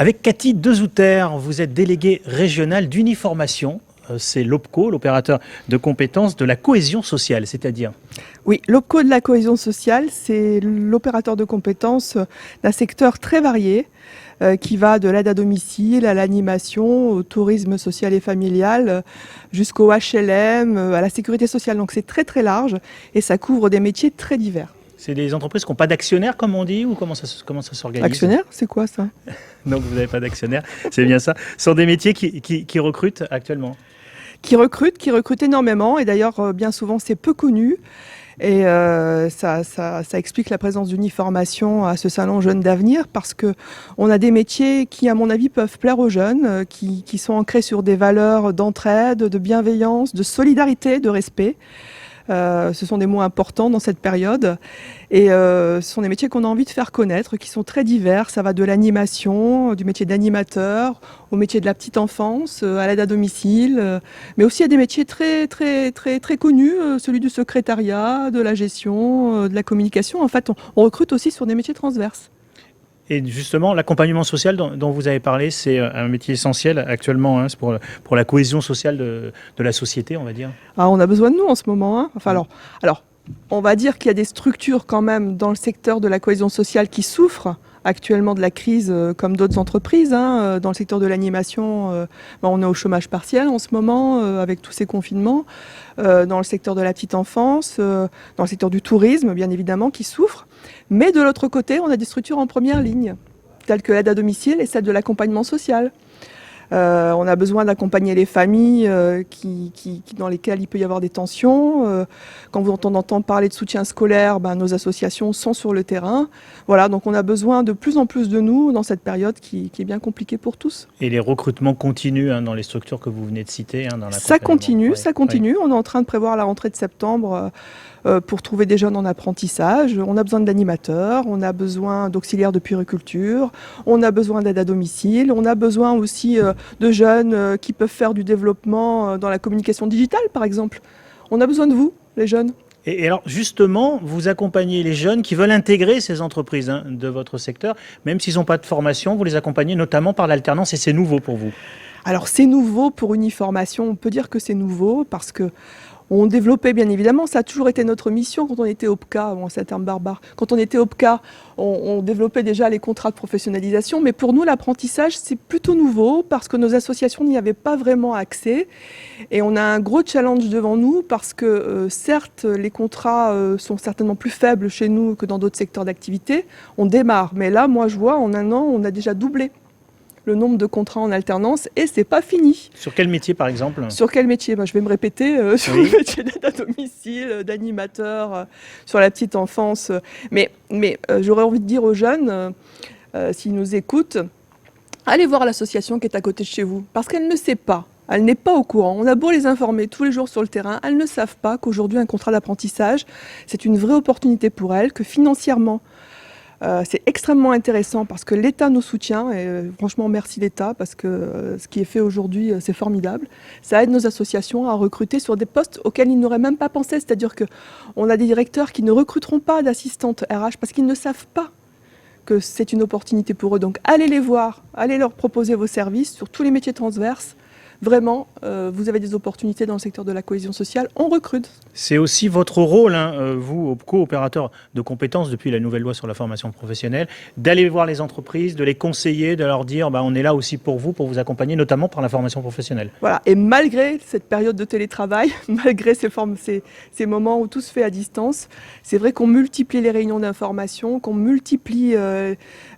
Avec Cathy Dezouter, vous êtes déléguée régionale d'uniformation. C'est l'OPCO, l'opérateur de compétences de la cohésion sociale, c'est-à-dire? Oui, l'OPCO de la cohésion sociale, c'est l'opérateur de compétences d'un secteur très varié qui va de l'aide à domicile, à l'animation, au tourisme social et familial, jusqu'au HLM, à la sécurité sociale. Donc c'est très très large et ça couvre des métiers très divers. C'est des entreprises qui n'ont pas d'actionnaires, comme on dit, ou comment ça s'organise? Actionnaire, c'est quoi ça? Donc vous n'avez pas d'actionnaires, c'est bien ça. Ce sont des métiers qui recrutent actuellement. Qui recrutent énormément et d'ailleurs bien souvent c'est peu connu. Et ça explique la présence d'uniformation à ce salon Jeunes d'Avenir parce qu'on a des métiers qui, à mon avis, peuvent plaire aux jeunes, qui sont ancrés sur des valeurs d'entraide, de bienveillance, de solidarité, de respect. Ce sont des mots importants dans cette période et ce sont des métiers qu'on a envie de faire connaître, qui sont très divers. Ça va de l'animation, du métier d'animateur, au métier de la petite enfance, à l'aide à domicile, mais aussi à des métiers très connus, celui du secrétariat, de la gestion, de la communication. En fait, on recrute aussi sur des métiers transverses. Et justement, l'accompagnement social dont vous avez parlé, c'est un métier essentiel actuellement, c'est pour la cohésion sociale de la société, on va dire. Ah, on a besoin de nous en ce moment. Enfin, alors, on va dire qu'il y a des structures quand même dans le secteur de la cohésion sociale qui souffrent actuellement de la crise, comme d'autres entreprises. Dans le secteur de l'animation, on est au chômage partiel en ce moment, avec tous ces confinements. Dans le secteur de la petite enfance, dans le secteur du tourisme, bien évidemment, qui souffrent. Mais de l'autre côté, on a des structures en première ligne, telles que l'aide à domicile et celle de l'accompagnement social. On a besoin d'accompagner les familles dans lesquelles il peut y avoir des tensions. Quand on entend parler de soutien scolaire, nos associations sont sur le terrain. Voilà, donc on a besoin de plus en plus de nous dans cette période qui est bien compliquée pour tous. Et les recrutements continuent dans les structures que vous venez de citer, dans l'accompagnement. Ça continue. On est en train de prévoir la rentrée de septembre pour trouver des jeunes en apprentissage. On a besoin d'animateurs, on a besoin d'auxiliaires de puériculture, on a besoin d'aide à domicile, on a besoin aussi de jeunes qui peuvent faire du développement dans la communication digitale, par exemple. On a besoin de vous, les jeunes. Et alors justement, vous accompagnez les jeunes qui veulent intégrer ces entreprises de votre secteur, même s'ils n'ont pas de formation, vous les accompagnez notamment par l'alternance et c'est nouveau pour vous. Alors c'est nouveau pour Uniformation, on peut dire que c'est nouveau parce que on développait bien évidemment, ça a toujours été notre mission quand on était OPCA, c'est un terme barbare, quand on était OPCA, on développait déjà les contrats de professionnalisation, mais pour nous l'apprentissage c'est plutôt nouveau parce que nos associations n'y avaient pas vraiment accès et on a un gros challenge devant nous parce que certes les contrats sont certainement plus faibles chez nous que dans d'autres secteurs d'activité, on démarre, mais là moi je vois en un an on a déjà doublé le nombre de contrats en alternance et c'est pas fini. Sur quel métier par exemple? Sur quel métier? Je vais me répéter, sur le métier d'aide à domicile, d'animateur, sur la petite enfance. Mais j'aurais envie de dire aux jeunes, s'ils nous écoutent, allez voir l'association qui est à côté de chez vous, parce qu'elle ne sait pas. Elle n'est pas au courant. On a beau les informer tous les jours sur le terrain, elles ne savent pas qu'aujourd'hui un contrat d'apprentissage, c'est une vraie opportunité pour elles, que financièrement, c'est extrêmement intéressant parce que l'État nous soutient et franchement merci l'État parce que ce qui est fait aujourd'hui c'est formidable. Ça aide nos associations à recruter sur des postes auxquels ils n'auraient même pas pensé, c'est-à-dire qu'on a des directeurs qui ne recruteront pas d'assistantes RH parce qu'ils ne savent pas que c'est une opportunité pour eux. Donc allez les voir, allez leur proposer vos services sur tous les métiers transverses. Vraiment, vous avez des opportunités dans le secteur de la cohésion sociale, on recrute. C'est aussi votre rôle, vous, OPCO, opérateur de compétences depuis la nouvelle loi sur la formation professionnelle, d'aller voir les entreprises, de les conseiller, de leur dire on est là aussi pour vous accompagner, notamment par la formation professionnelle. Voilà, et malgré cette période de télétravail, malgré ces moments où tout se fait à distance, c'est vrai qu'on multiplie les réunions d'information, qu'on multiplie,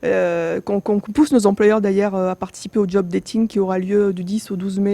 qu'on pousse nos employeurs d'ailleurs à participer au job dating qui aura lieu du 10 au 12 mai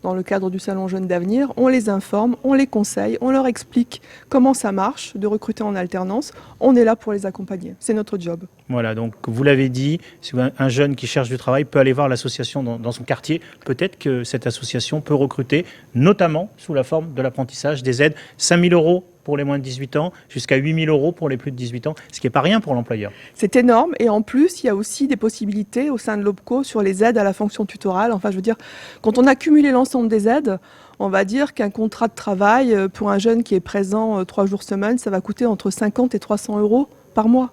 dans le cadre du Salon Jeunes d'Avenir. On les informe, on les conseille, on leur explique comment ça marche de recruter en alternance. On est là pour les accompagner. C'est notre job. Voilà, donc vous l'avez dit, si un jeune qui cherche du travail peut aller voir l'association dans son quartier. Peut-être que cette association peut recruter, notamment sous la forme de l'apprentissage, des aides 5 000 € pour les moins de 18 ans, jusqu'à 8 000 € pour les plus de 18 ans, ce qui n'est pas rien pour l'employeur. C'est énorme et en plus, il y a aussi des possibilités au sein de l'OPCO sur les aides à la fonction tutorale. Enfin, je veux dire, quand on a cumulé l'ensemble des aides, on va dire qu'un contrat de travail pour un jeune qui est présent 3 jours semaine, ça va coûter entre 50 et 300 € par mois.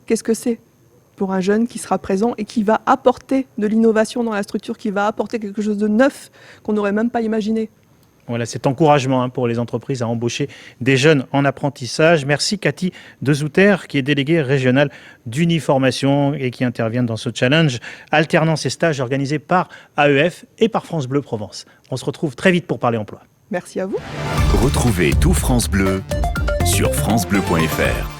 Qu'est-ce que c'est ? pour un jeune qui sera présent et qui va apporter de l'innovation dans la structure, qui va apporter quelque chose de neuf qu'on n'aurait même pas imaginé. Voilà, cet encouragement pour les entreprises à embaucher des jeunes en apprentissage. Merci Cathy Dezouter, qui est déléguée régionale d'Uniformation et qui intervient dans ce challenge alternance et stage organisé par AEF et par France Bleu Provence. On se retrouve très vite pour parler emploi. Merci à vous. Retrouvez tout France Bleu sur francebleu.fr.